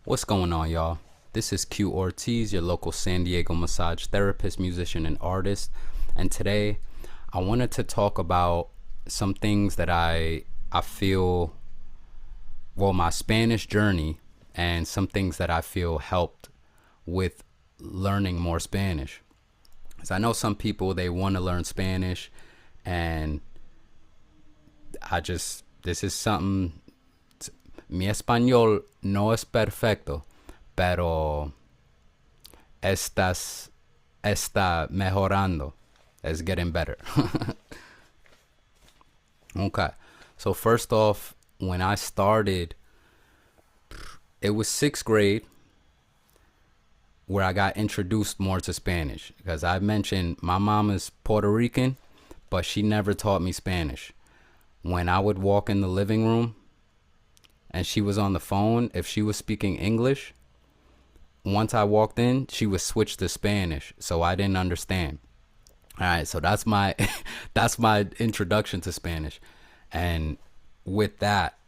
What's going on, y'all? This is Q Ortiz, your local San Diego massage therapist, musician, and artist. And today, I wanted to talk about some things that I feel, well, my Spanish journey, and some things that I feel helped with learning more Spanish. Because I know some people, they want to learn Spanish, and this is something. Mi español no es perfecto, pero está mejorando. It's getting better. Okay. So first off, when I started, it was 6th grade where I got introduced more to Spanish. Because I mentioned my mom is Puerto Rican, but she never taught me Spanish. When I would walk in the living room, and she was on the phone, if she was speaking English, once I walked in, she would switch to Spanish, so I didn't understand. All right, so that's my that's my introduction to Spanish. And with that,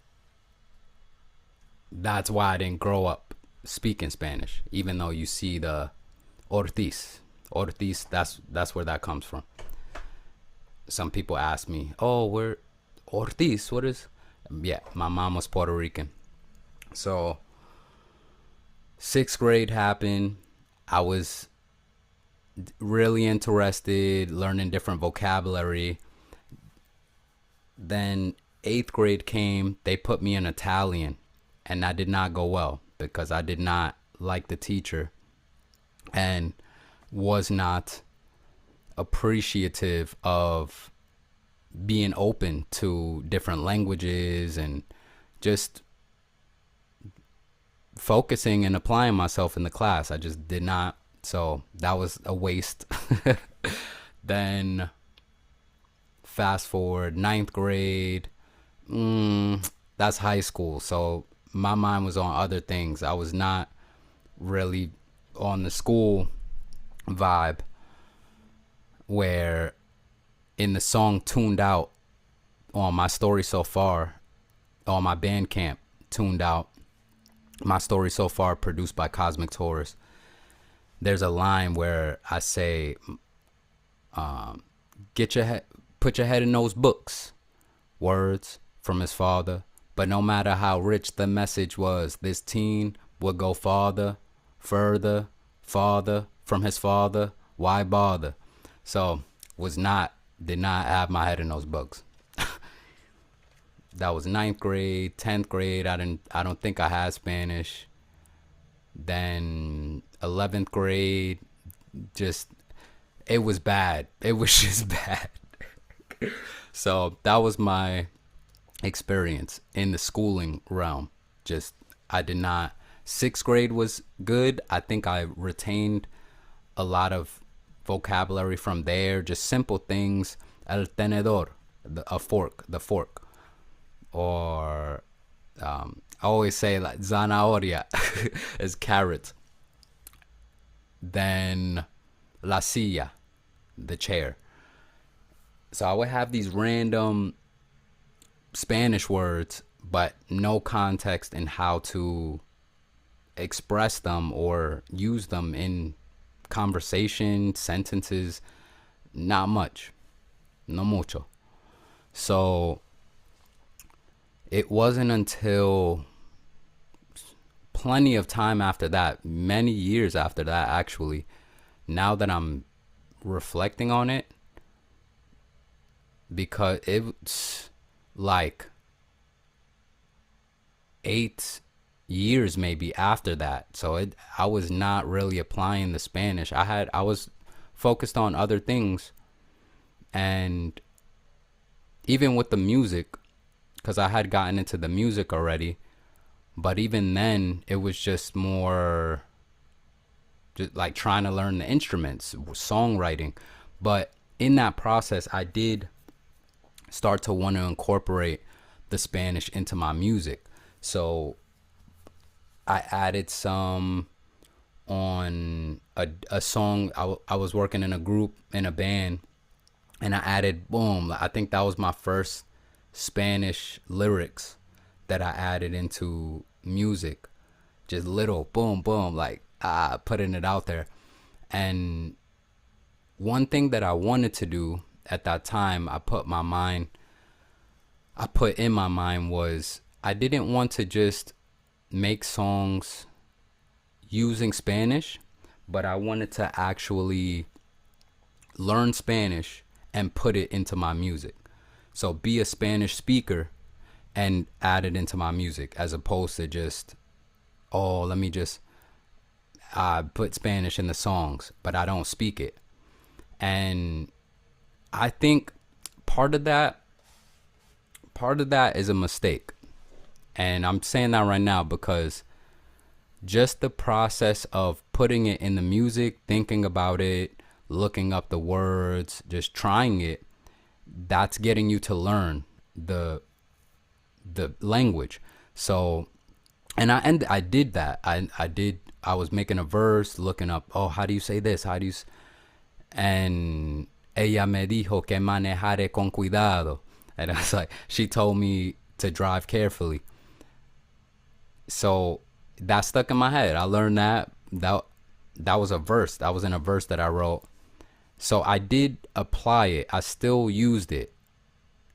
that's why I didn't grow up speaking Spanish, even though you see the Ortiz, that's where that comes from. Some people ask me, "Oh, where Ortiz? What is?" Yeah, my mom was Puerto Rican. So 6th grade happened. I was really interested, learning different vocabulary. Then 8th grade came, they put me in Italian, and that did not go well because I did not like the teacher and was not appreciative of being open to different languages and just focusing and applying myself in the class. I just did not. So that was a waste. Then fast forward 9th grade. That's high school. So my mind was on other things. I was not really on the school vibe where in the song Tuned Out on my story so far, on my Bandcamp, Tuned Out, my story so far, produced by Cosmic Taurus, there's a line where I say, put your head in those books, words from his father. But no matter how rich the message was, this teen would go farther from his father. Why bother? So did not have my head in those books. That was 9th grade, 10th grade. I don't think I had Spanish. Then 11th grade, it was bad. It was just bad. So that was my experience in the schooling realm. I did not. 6th grade was good. I think I retained a lot of vocabulary from there, just simple things. El tenedor, the fork. Or I always say like zanahoria is carrot. Then la silla, the chair. So I would have these random Spanish words, but no context in how to express them or use them in conversation, sentences. Not much. No mucho. So it wasn't until plenty of time after that, many years after that actually, now that I'm reflecting on it, because it's like 8 years maybe after that. So I was not really applying the Spanish. I was focused on other things. And even with the music, because I had gotten into the music already, but even then it was just more just like trying to learn the instruments, songwriting. But in that process, I did start to want to incorporate the Spanish into my music. So I added some on a song. I was working in a group, in a band, and I added, boom, I think that was my first Spanish lyrics that I added into music, just little boom, boom, like putting it out there. And one thing that I wanted to do at that time, I put in my mind was I didn't want to just make songs using Spanish, but I wanted to actually learn Spanish and put it into my music. So be a Spanish speaker and add it into my music, as opposed to just, oh, let me just put Spanish in the songs, but I don't speak it. And I think part of that is a mistake. And I'm saying that right now because just the process of putting it in the music, thinking about it, looking up the words, just trying it, that's getting you to learn the language. So, and I did that. I was making a verse, looking up, oh, how do you say this? And ella me dijo que manejaré con cuidado. And I was like, she told me to drive carefully. So that stuck in my head. I learned that was a verse. That was in a verse that I wrote. So I did apply it. I still used it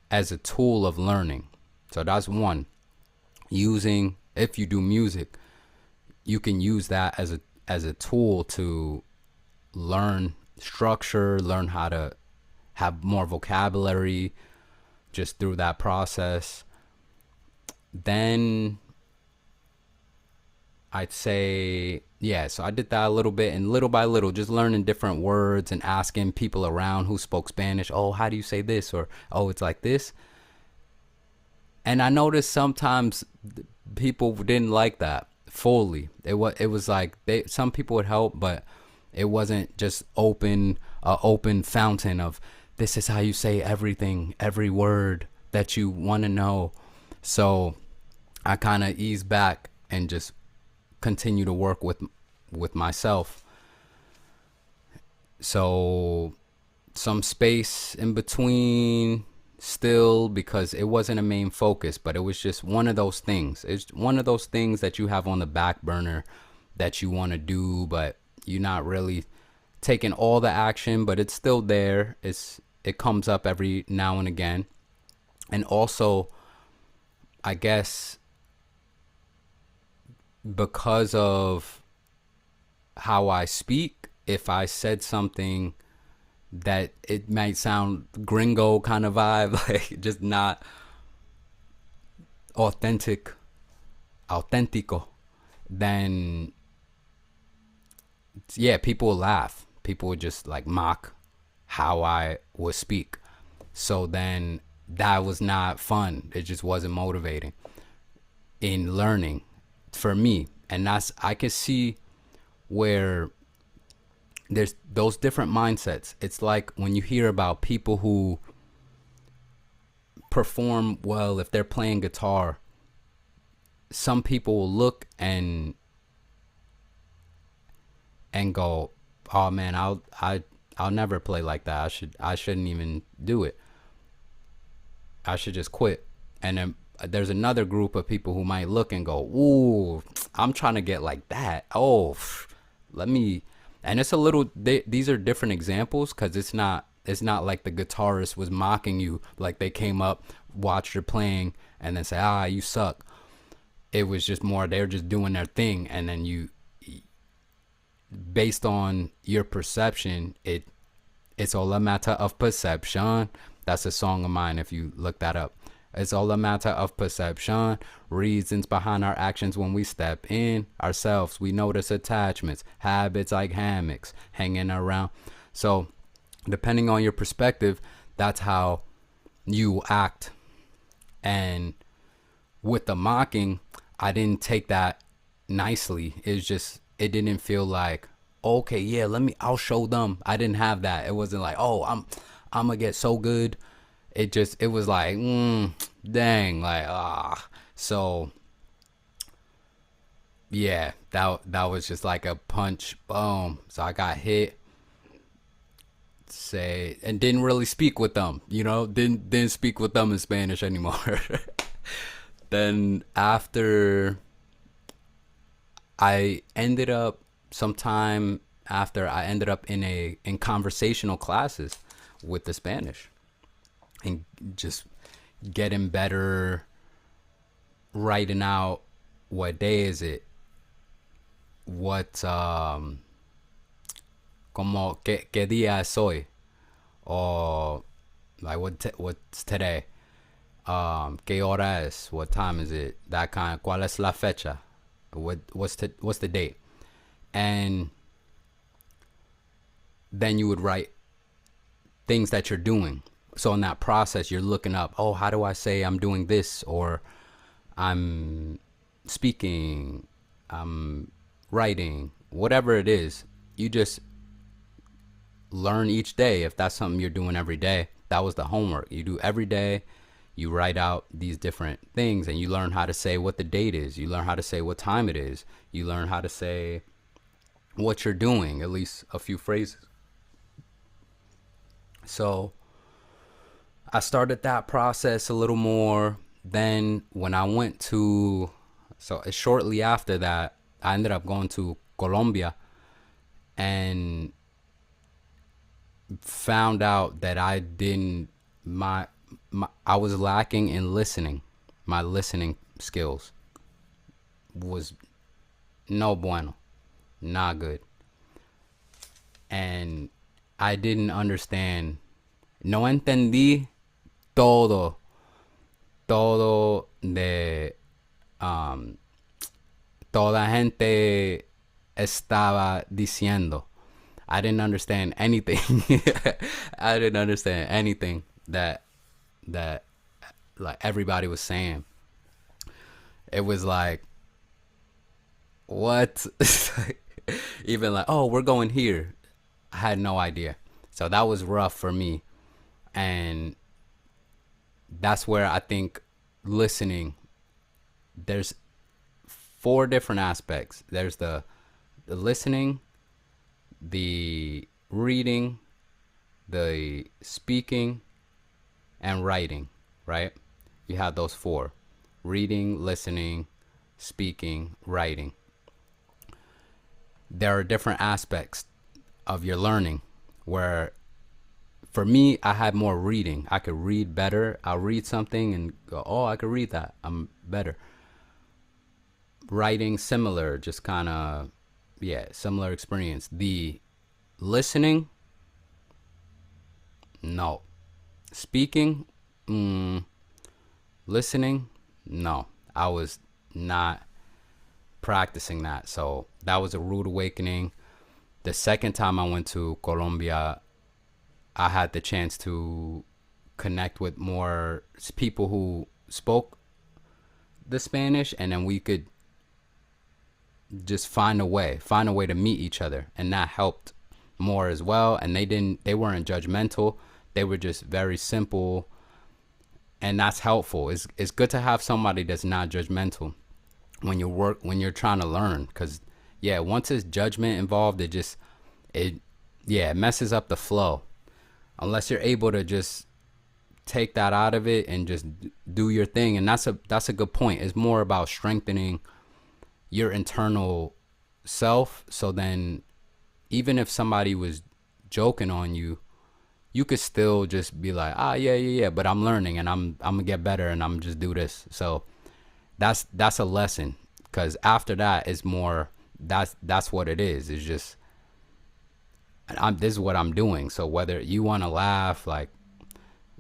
as a tool of learning. So that's one. Using, if you do music, you can use that as a tool to learn structure, learn how to have more vocabulary just through that process. Then I'd say, yeah, so I did that a little bit, and little by little, just learning different words and asking people around who spoke Spanish, oh, how do you say this? Or, oh, it's like this. And I noticed sometimes people didn't like that fully. It was like some people would help, but it wasn't just open fountain of this is how you say everything, every word that you want to know. So I kind of eased back and just continue to work with myself. So some space in between still, because it wasn't a main focus, but it was just one of those things. It's one of those things that you have on the back burner that you want to do, but you're not really taking all the action, but it's still there. It comes up every now and again. And also, I guess because of how I speak, if I said something that it might sound gringo kind of vibe, like just not authentico, then yeah, people will laugh. People would just like mock how I would speak. So then that was not fun. It just wasn't motivating in learning for me. And I can see where there's those different mindsets. It's like when you hear about people who perform well, if they're playing guitar, some people will look and go, oh man, I'll never play like that. I shouldn't even do it. I should just quit. And then there's another group of people who might look and go, ooh, I'm trying to get like that. Oh, let me. And it's a little, these are different examples, because it's not like the guitarist was mocking you, like they came up, watched your playing, and then say, you suck. It was just more, they're just doing their thing. And then you, based on your perception, it's all a matter of perception. That's a song of mine, if you look that up. It's all a matter of perception. Reasons behind our actions when we step in ourselves. We notice attachments, habits like hammocks, hanging around. So depending on your perspective, that's how you act. And with the mocking, I didn't take that nicely. It's just, it didn't feel like, okay, yeah, I'll show them. I didn't have that. It wasn't like, oh, I'm gonna get so good. It was like, dang, like, So yeah, that was just like a punch, boom. So I got hit, and didn't really speak with them, didn't speak with them in Spanish anymore. Then after I ended up sometime after I ended up in conversational classes with the Spanish and just getting better, writing out what day is it, what como qué día es hoy, or like what's today, qué hora es, what time is it, that kind. Cuál es la fecha, what's the date, and then you would write things that you're doing. So in that process, you're looking up, oh, how do I say I'm doing this, or I'm speaking, I'm writing, whatever it is. You just learn each day. If that's something you're doing every day, that was the homework. You do every day. You write out these different things, and you learn how to say what the date is. You learn how to say what time it is. You learn how to say what you're doing, at least a few phrases. So I started that process a little more. Then when I went to, so shortly after that, I ended up going to Colombia and found out that I didn't, I was lacking in listening. My listening skills was no bueno, not good. And I didn't understand, no entendí todo de toda gente estaba diciendo. I didn't understand anything. I didn't understand anything that like everybody was saying. It was like, what? Even like, oh, we're going here. I had no idea. So that was rough for me. And that's where I think listening, there's 4 different aspects. There's the listening, the reading, the speaking, and writing, right? You have those 4: reading, listening, speaking, writing. There are different aspects of your learning where, for me, I had more reading. I could read better. I'll read something and go, oh, I could read that. I'm better. Writing, similar, just kind of, yeah, similar experience. The listening, no. Speaking, listening, no. I was not practicing that. So that was a rude awakening. The second time I went to Colombia, I had the chance to connect with more people who spoke the Spanish, and then we could just find a way to meet each other, and that helped more as well. And they weren't judgmental. They were just very simple, and that's helpful. It's good to have somebody that's not judgmental when you're trying to learn, because yeah, once there's judgment involved, it messes up the flow. Unless you're able to just take that out of it and just do your thing. And that's a good point. It's more about strengthening your internal self. So then even if somebody was joking on you, you could still just be like, yeah, but I'm learning, and I'm gonna get better, and I'm just do this. So that's a lesson, because after that is more, that's what it is. It's just, this is what I'm doing. So whether you want to laugh, like,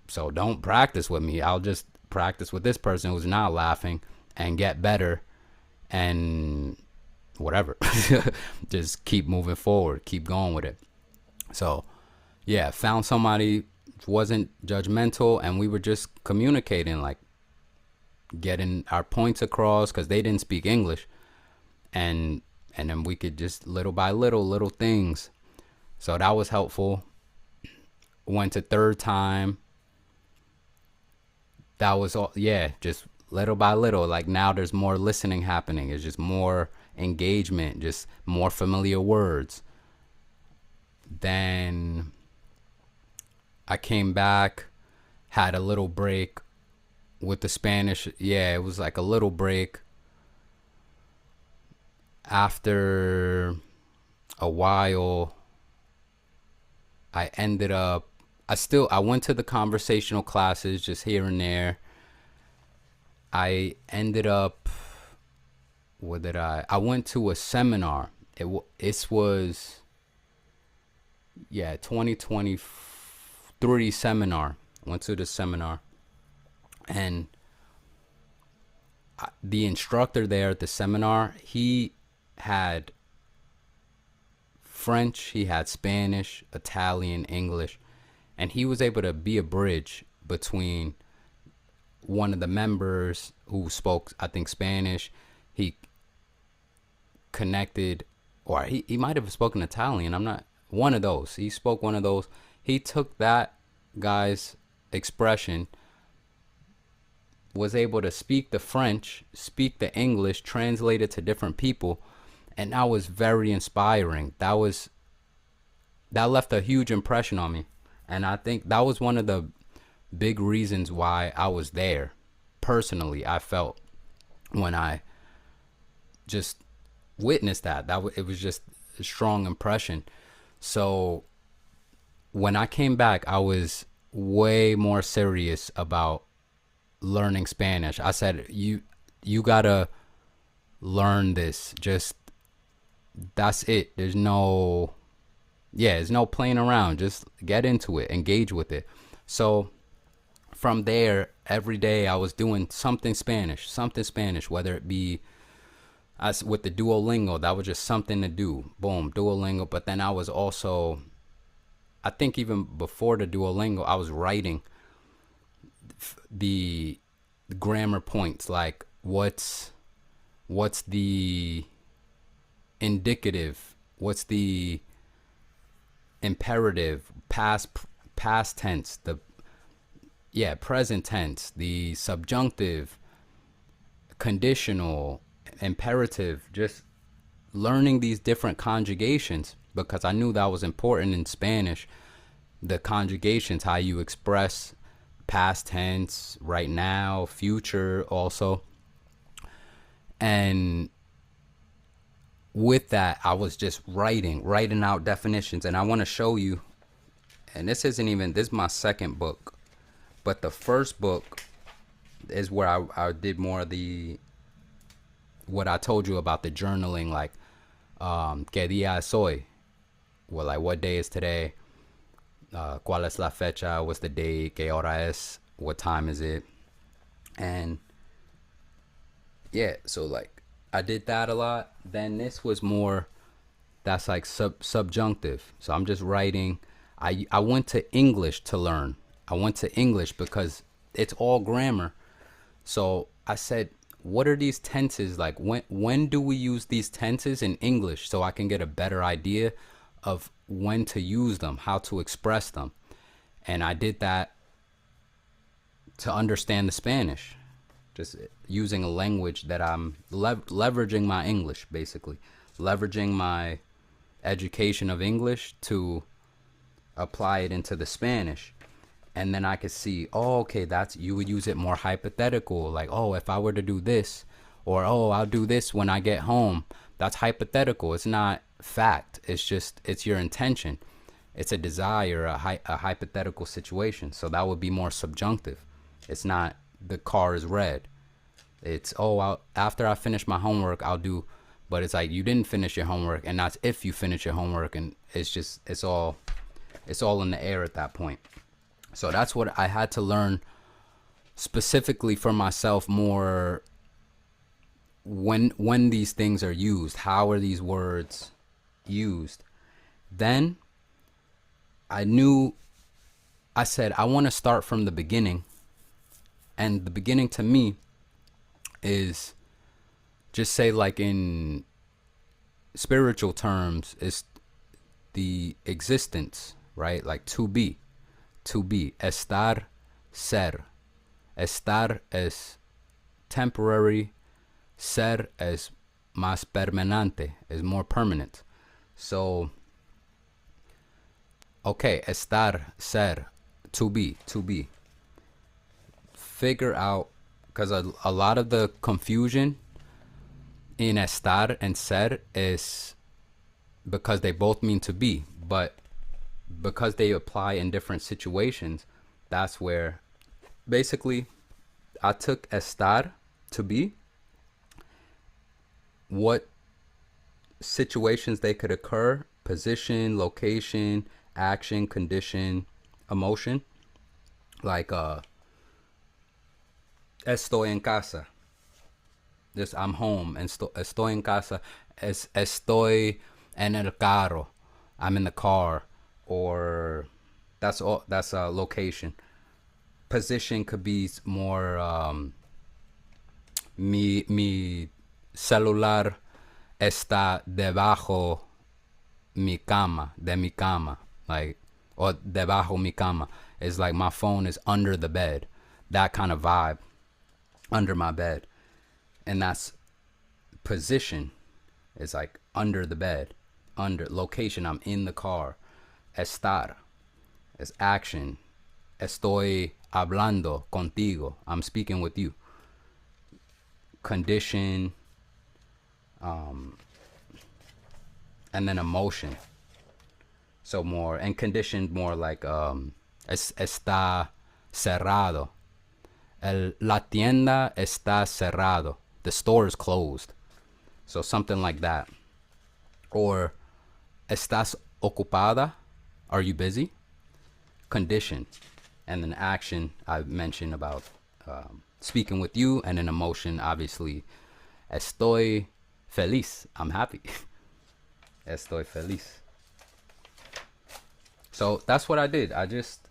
so don't practice with me. I'll just practice with this person who's not laughing and get better, and whatever. Just keep moving forward, keep going with it. So yeah, found somebody who wasn't judgmental, and we were just communicating, like getting our points across, because they didn't speak English, and then we could just little by little things. So that was helpful. Went to third time. That was all, yeah, just little by little. Like now there's more listening happening. It's just more engagement, just more familiar words. Then I came back, had a little break with the Spanish. Yeah, it was like a little break. after a while, I ended up, I went to the conversational classes just here and there. I ended up, what did I went to a seminar. It was, yeah, 2023 seminar. Went to the seminar, and the instructor there at the seminar, he had French, he had Spanish, Italian, English, and he was able to be a bridge between one of the members who spoke, I think, Spanish. He connected, or he might have spoken Italian. I'm not, one of those. He spoke one of those. He took that guy's expression, was able to speak the French, speak the English, translate it to different people, and that was very inspiring. That left a huge impression on me, and I think that was one of the big reasons why I was there. Personally, I felt when I just witnessed that it was just a strong impression. So when I came back, I was way more serious about learning Spanish. I said, you gotta learn this. Just, that's it. There's no playing around. Just get into it, engage with it. So from there, every day I was doing something Spanish, whether it be with the Duolingo. That was just something to do. Boom, Duolingo. But then I was also, I think even before the Duolingo, I was writing the grammar points, like what's the indicative, what's the imperative, past tense, present tense, the subjunctive, conditional, imperative, just learning these different conjugations, because I knew that was important in Spanish. The conjugations, how you express past tense, right now, future also. And with that, I was just writing out definitions. And I want to show you, and this is my second book, but the first book is where I did more of what I told you about the journaling, like que día es hoy, well, like what day is today, cuál es la fecha, what's the date, qué hora es, what time is it. And yeah, so like I did that a lot. Then this was more, that's like subjunctive. So I'm just writing. I went to English to learn. I went to English because it's all grammar. So I said, what are these tenses like? When do we use these tenses in English, so I can get a better idea of when to use them, how to express them. And I did that to understand the Spanish, just using a language that I'm leveraging my English, basically leveraging my education of English to apply it into the Spanish. And then I could see, oh, okay, you would use it more hypothetical, like, oh, if I were to do this, or oh, I'll do this when I get home. That's hypothetical. It's not fact. It's your intention. It's a desire, a hypothetical situation. So that would be more subjunctive. It's not the car is red. It's, oh, after I finish my homework, I'll do, but it's like you didn't finish your homework, and that's if you finish your homework, and it's all in the air at that point. So that's what I had to learn specifically for myself more, when these things are used, how are these words used. Then I said, I want to start from the beginning. And the beginning to me is, just say like in spiritual terms, is the existence, right? Like to be, estar, ser. Estar es temporary, ser es más permanente, is more permanent. So, okay, estar, ser, to be. Figure out, because a lot of the confusion in estar and ser is because they both mean to be, but because they apply in different situations, that's where basically I took estar, to be, what situations they could occur, position, location, action, condition, emotion, like estoy en casa. This, I'm home, and estoy en casa. Estoy en el carro. I'm in the car. Or that's all. That's a location. Position could be more. Mi celular está debajo mi cama, de mi cama, like, or debajo mi cama. It's like my phone is under the bed. That kind of vibe, under my bed. And that's position, is like under the bed. Under location, I'm in the car. Estar is action. Estoy hablando contigo. I'm speaking with you. Condition, and then emotion. So more, and condition more like está cerrado. La tienda está cerrado. The store is closed. So something like that. Or estás ocupada? Are you busy? Condition. And then action, I mentioned about speaking with you, and an emotion, obviously, estoy feliz. I'm happy. Estoy feliz. So that's what I did. I just,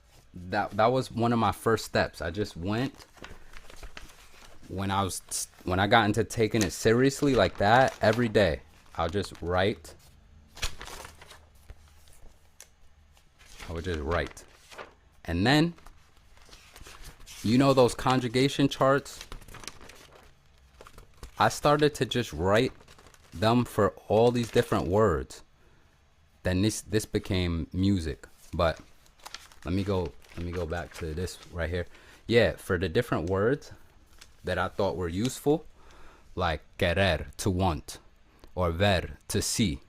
that was one of my first steps. I just went, when I got into taking it seriously like that, every day, I'll just write. I would just write. And then, you know those conjugation charts? I started to just write them for all these different words. Then this became music. But let me go back to this right here. Yeah, for the different words that I thought were useful, like querer, to want, or ver, to see,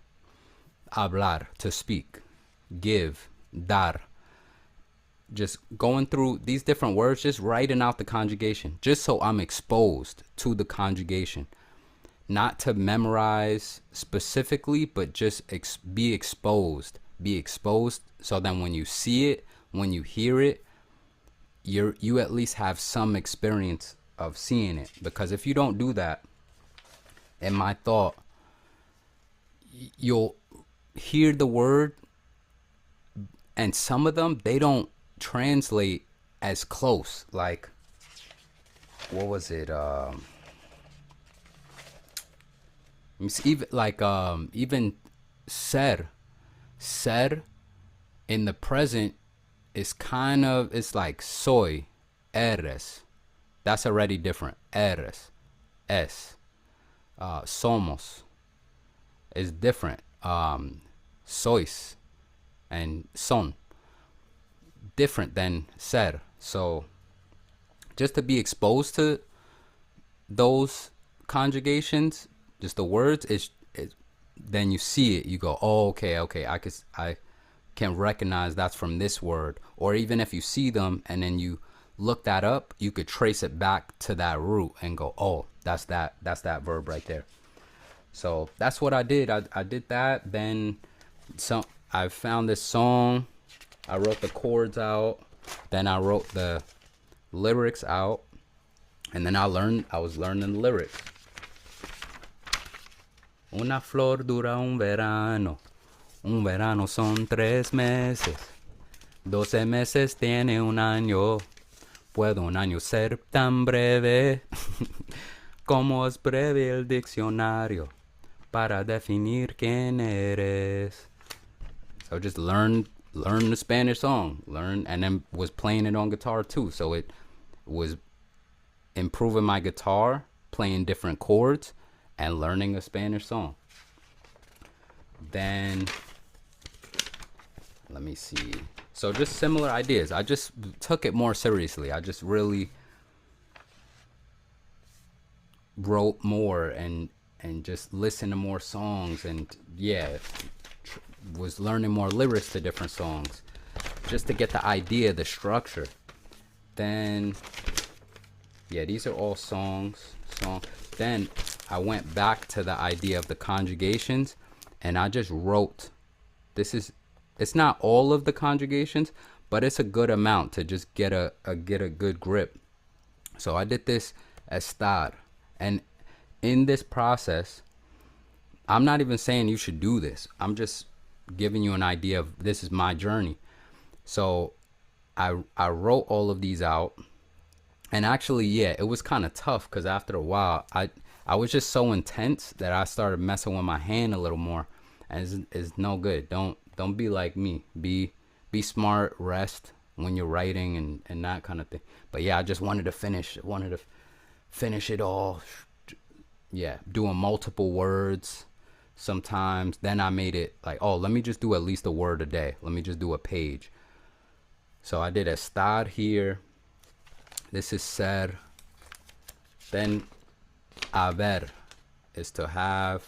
hablar, to speak, give, dar. Just going through these different words, just writing out the conjugation, just so I'm exposed to the conjugation. Not to memorize specifically, but just be exposed. Be exposed, so then when you see it, when you hear it, you at least have some experience of seeing it. Because if you don't do that, in my thought, you'll hear the word, and some of them, they don't translate as close. Like, what was it? Even like even ser in the present is kind of, it's like soy, eres. That's already different. Eres, es, somos is different. Sois and son, different than ser. So just to be exposed to those conjugations, just the words, is then you see it, you go, oh, okay, I can recognize that's from this word. Or even if you see them and then you look that up, you could trace it back to that root and go, oh, that's that verb right there. So that's what I did. I did that. Then I found this song. I wrote the chords out. Then I wrote the lyrics out. And then I was learning the lyrics. Una flor dura un verano son 3 meses, 12 meses tiene un año, puede un año ser tan breve, como es breve el diccionario, para definir quién eres. So just learn the Spanish song, and then was playing it on guitar too, so it was improving my guitar, playing different chords, and learning a Spanish song. Then, let me see. So just similar ideas. I just took it more seriously. I just really wrote more and and just listen to more songs, and yeah, was learning more lyrics to different songs just to get the idea, the structure. Then yeah, these are all songs. Then I went back to the idea of the conjugations, and I just wrote. It's not all of the conjugations, but it's a good amount to just get a good grip. So I did this estar, and in this process, I'm not even saying you should do this. I'm just giving you an idea of this is my journey. So I wrote all of these out, and actually, yeah, it was kind of tough because after a while, I was just so intense that I started messing with my hand a little more, and it's no good. Don't be like me. Be smart. Rest when you're writing and that kind of thing. But yeah, I just wanted to finish it all. Yeah, doing multiple words sometimes. Then I made it like, oh, let me just do at least a word a day. Let me just do a page. So I did estar here. This is ser. Then haber is to have.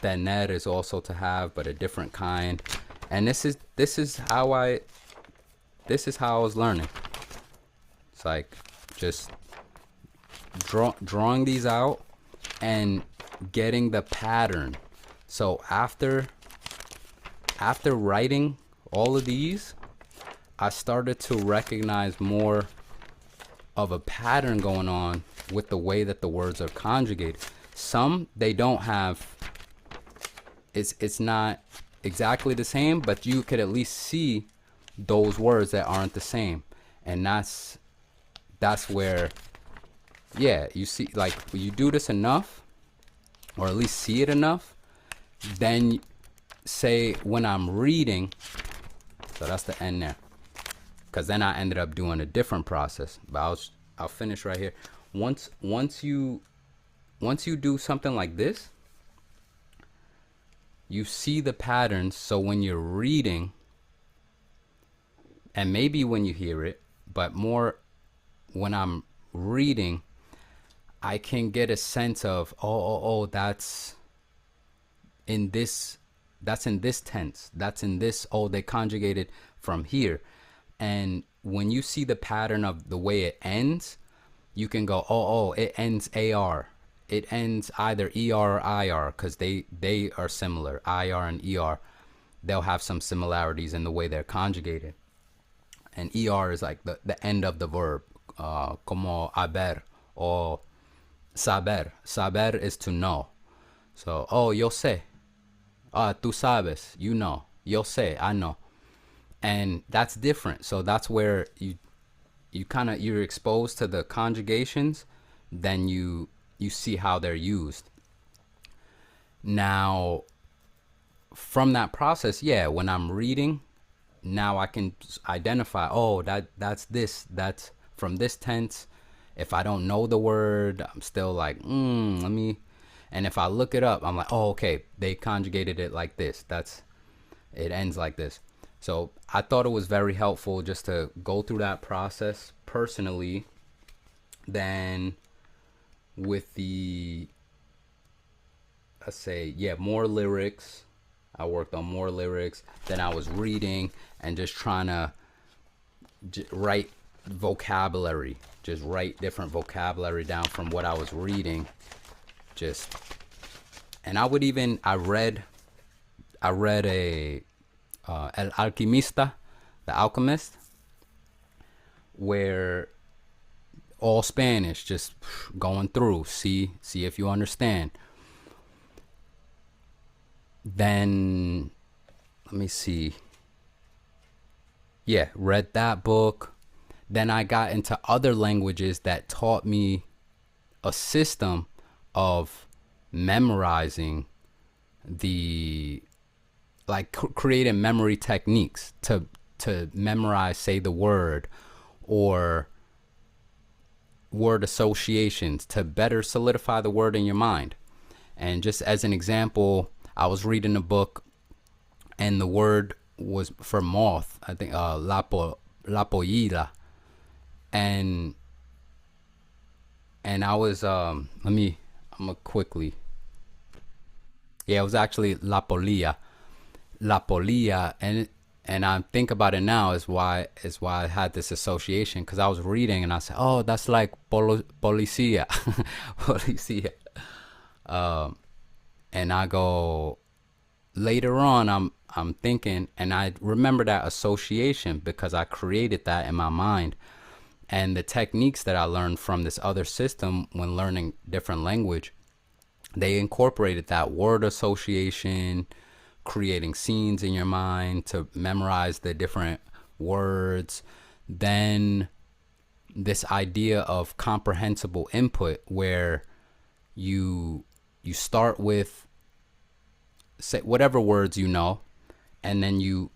Tener is also to have, but a different kind. And this is how I was learning. It's like just drawing these out and getting the pattern. So after writing all of these, I started to recognize more of a pattern going on with the way that the words are conjugated. Some they don't have. It's not exactly the same, but you could at least see those words that aren't the same, and that's where, yeah, you see, like, when you do this enough, or at least see it enough, then say when I'm reading, so that's the end there, because then I ended up doing a different process, but I'll finish right here. Once you do something like this, you see the patterns. So when you're reading, and maybe when you hear it, but more when I'm reading, I can get a sense of, oh, that's in this tense, that's in this, oh, they conjugated from here. And when you see the pattern of the way it ends, you can go, oh, it ends AR. It ends either ER or IR, because they are similar. IR and ER, they'll have some similarities in the way they're conjugated. And ER is like the end of the verb, como haber or saber. Saber is to know. So, oh, yo sé. Tú sabes, you know. Yo sé, I know. And that's different. So that's where you're exposed to the conjugations, then you see how they're used. Now, from that process, yeah, when I'm reading, now I can identify, oh, that's this, that's from this tense. If I don't know the word, I'm still like, let me, and if I look it up, I'm like, oh, okay, they conjugated it like this. It ends like this. So I thought it was very helpful just to go through that process personally. Then with the, let's say, yeah, more lyrics. I worked on more lyrics. Then I was reading and just trying to write vocabulary. Just write different vocabulary down from what I was reading. And I read a El Alquimista, The Alchemist, where all Spanish, just going through, see if you understand. Then let me see. Yeah, read that book. Then I got into other languages that taught me a system of memorizing creating memory techniques to memorize, say, the word, or word associations to better solidify the word in your mind. And just as an example, I was reading a book and the word was for moth, I think, la pollita. And I was, I'm gonna quickly Yeah, it was actually La Polilla, and I think about it now is why I had this association, because I was reading and I said, oh, that's like policia, policia, and I go later on. I'm thinking, and I remember that association because I created that in my mind, and the techniques that I learned from this other system when learning different language, they incorporated that word association, creating scenes in your mind to memorize the different words. Then this idea of comprehensible input, where you you start with, say, whatever words you know, and then you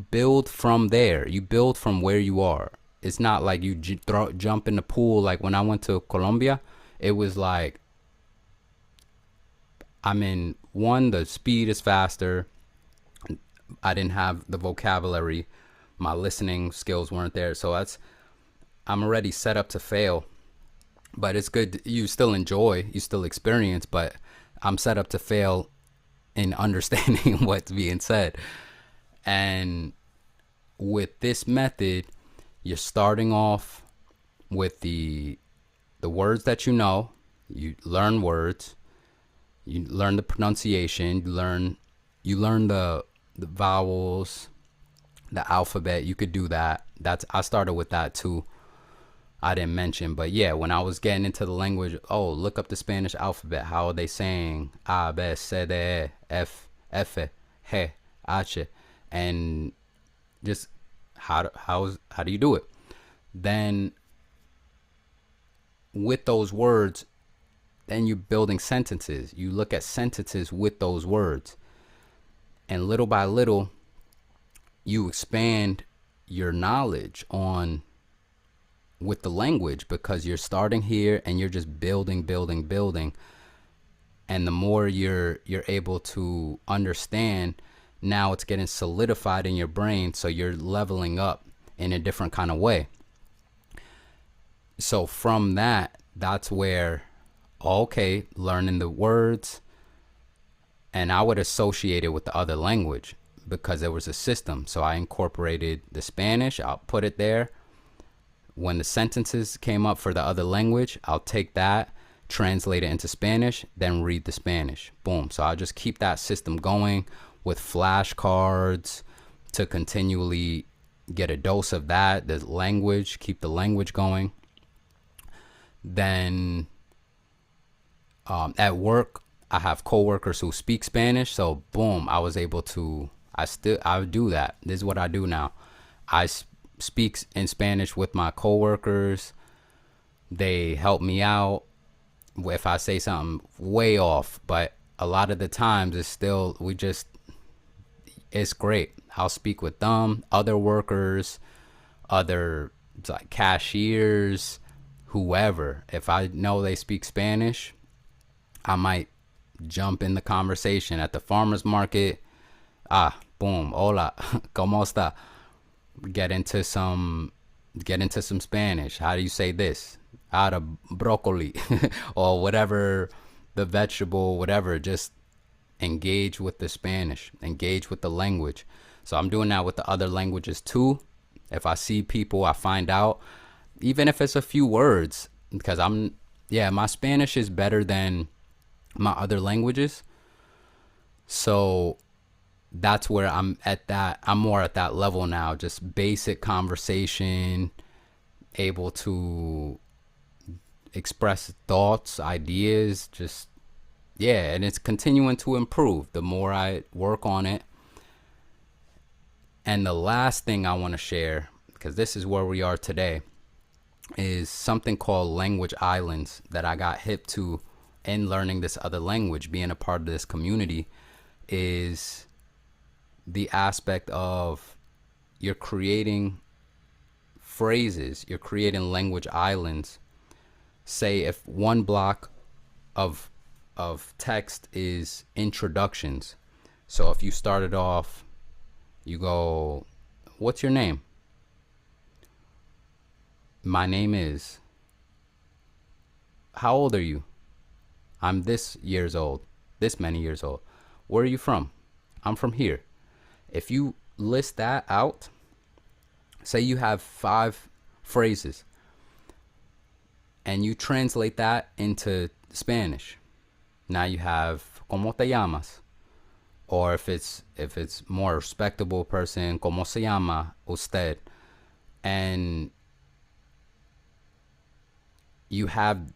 build from there. You build from where you are. It's not like you jump in the pool. Like when I went to Colombia, it was like, I'm in one, the speed is faster. I didn't have the vocabulary. My listening skills weren't there. So I'm already set up to fail. But it's good. You still enjoy, you still experience, but I'm set up to fail in understanding what's being said. And with this method, you're starting off with the words that you know. You learn words. You learn the pronunciation. You learn the vowels, the alphabet. You could do that. I started with that too. I didn't mention, but yeah, when I was getting into the language, oh, look up the Spanish alphabet. How are they saying A, B, C, D, E, F, F, G, H, and just how do you do it? Then with those words, then you're building sentences. You look at sentences with those words, and little by little, you expand your knowledge on with the language, because you're starting here and you're just building, and the more you're able to understand, now it's getting solidified in your brain, so you're leveling up in a different kind of way. So from that's where, okay, learning the words, and I would associate it with the other language because there was a system. So I incorporated the Spanish, I'll put it there. When the sentences came up for the other language, I'll take that, translate it into Spanish, then read the Spanish. Boom. So I'll just keep that system going with flashcards to continually get a dose of that, the language, keep the language going. Then at work, I have coworkers who speak Spanish. So boom, I was able to, I do that. This is what I do now. I speak in Spanish with my coworkers. They help me out if I say something way off, but a lot of the times it's still, it's great. I'll speak with them, other workers, other like cashiers, whoever. If I know they speak Spanish, I might jump in the conversation at the farmer's market. Boom, hola, ¿cómo está? Get into some Spanish. How do you say this? Out of broccoli or whatever, the vegetable, whatever. Just engage with the Spanish, engage with the language. So I'm doing that with the other languages too. If I see people, I find out, even if it's a few words, because my Spanish is better than my other languages. So that's where I'm more at that level now, just basic conversation, able to express thoughts, ideas, and it's continuing to improve the more I work on it. And the last thing I want to share, because this is where we are today, is something called language islands that I got hip to in learning this other language, being a part of this community, is the aspect of you're creating phrases, you're creating language islands. Say if one block of text is introductions. So if you started off, you go, what's your name? My name is. How old are you? I'm this years old. this many years old. Where are you from? I'm from here. If you list that out, say you have 5 phrases and you translate that into Spanish. Now you have ¿Cómo te llamas? Or if it's more respectable person, ¿Cómo se llama usted? And you have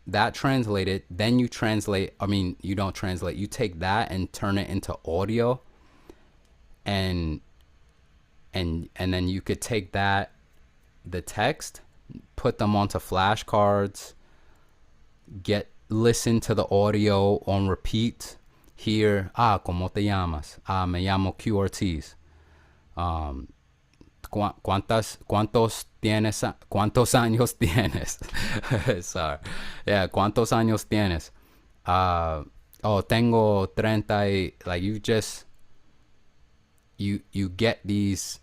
that translated, then you translate, you don't translate, you take that and turn it into audio, and then you could take that, the text, put them onto flashcards, listen to the audio on repeat, hear, ¿Cómo te llamas? Me llamo Q Ortiz. ¿Cuántos años tienes? Sorry. Yeah, ¿cuántos años tienes? Tengo 30. Like, you get these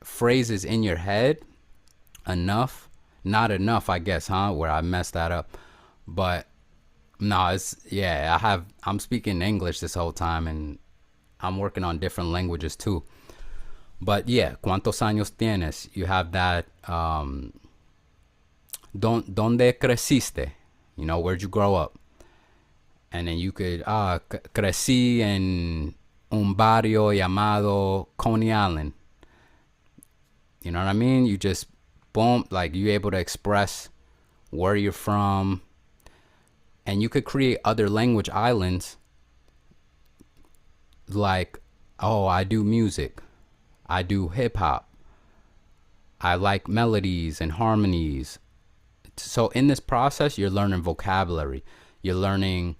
phrases in your head enough, not enough, I guess, where I messed that up. But no, I'm speaking English this whole time, and I'm working on different languages too. But yeah, ¿cuántos años tienes? You have that, ¿dónde creciste? Where'd you grow up? And then you could, crecí en un barrio llamado Coney Island. You know what I mean? You just, boom, like, you're able to express where you're from. And you could create other language islands, like, I do music. I do hip hop. I like melodies and harmonies. So in this process, you're learning vocabulary. You're learning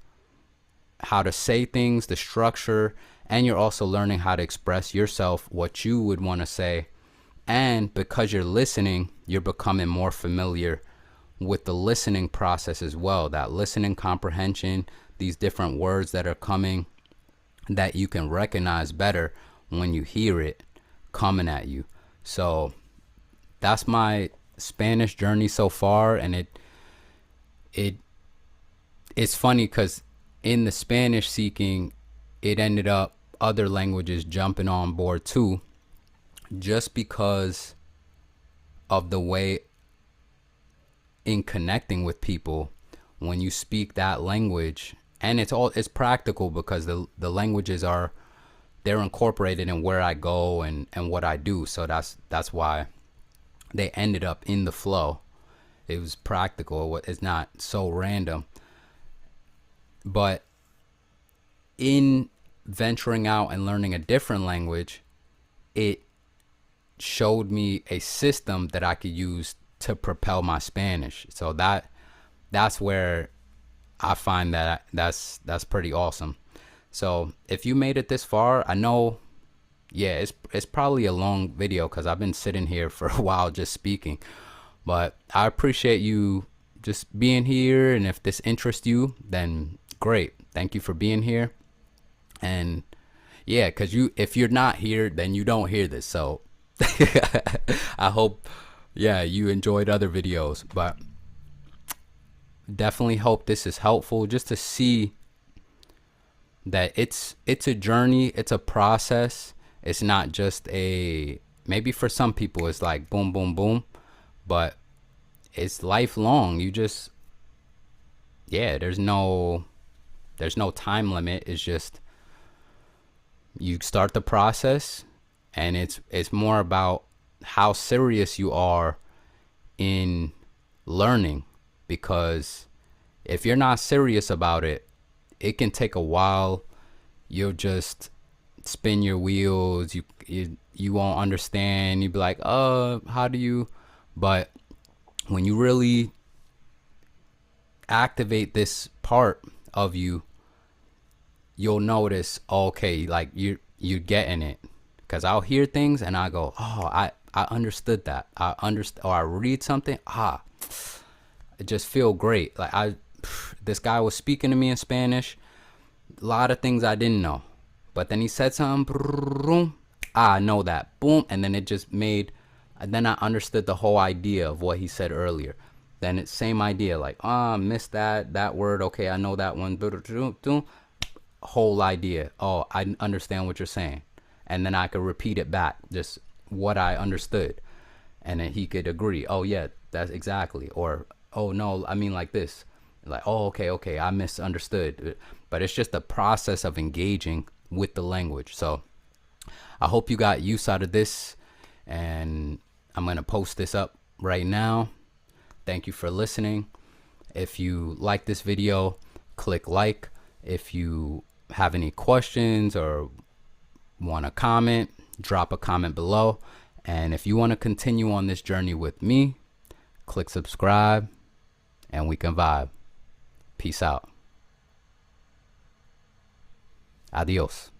how to say things, the structure, and you're also learning how to express yourself, what you would want to say. And because you're listening, you're becoming more familiar with the listening process as well. That listening comprehension, these different words that are coming that you can recognize better when you hear it coming at you. So that's my Spanish journey so far, and it's funny because in the Spanish seeking, it ended up other languages jumping on board too, just because of the way in connecting with people when you speak that language. And it's practical because the languages they're incorporated in where I go and what I do. So that's why they ended up in the flow. It was practical. It's not so random. But in venturing out and learning a different language, it showed me a system that I could use to propel my Spanish. So that's where I find that's pretty awesome. So if you made it this far, I know, it's probably a long video because I've been sitting here for a while just speaking. But I appreciate you just being here, and if this interests you, then great. Thank you for being here. And yeah, because if you're not here, then you don't hear this. So I hope, you enjoyed other videos, but definitely hope this is helpful just to see that it's a journey, it's a process. It's not just maybe for some people it's like boom, boom, boom, but it's lifelong. You just, there's no time limit. It's just, you start the process, and it's more about how serious you are in learning, because if you're not serious about it, it can take a while. You'll just spin your wheels. You won't understand. You'll be like, how do you? But when you really activate this part of you, you'll notice, okay, like you're getting it. Because I'll hear things and I go, I understood that. Or I read something, it just feel great. Like this guy was speaking to me in Spanish, a lot of things I didn't know, but then he said something, I know that, boom, and then it just made, and then I understood the whole idea of what he said earlier. Then it's same idea, like, I missed that word, okay, I know that one, whole idea. Oh, I understand what you're saying. And then I could repeat it back, just what I understood. And then he could agree. Oh, yeah, that's exactly. Or, oh, no, I mean like this. Like, oh, okay, I misunderstood. But it's just the process of engaging with the language. So I hope you got use out of this. And I'm going to post this up right now. Thank you for listening. If you like this video, click like. If you have any questions or want to comment, drop a comment below. And if you want to continue on this journey with me, click subscribe and we can vibe. Peace out. Adios.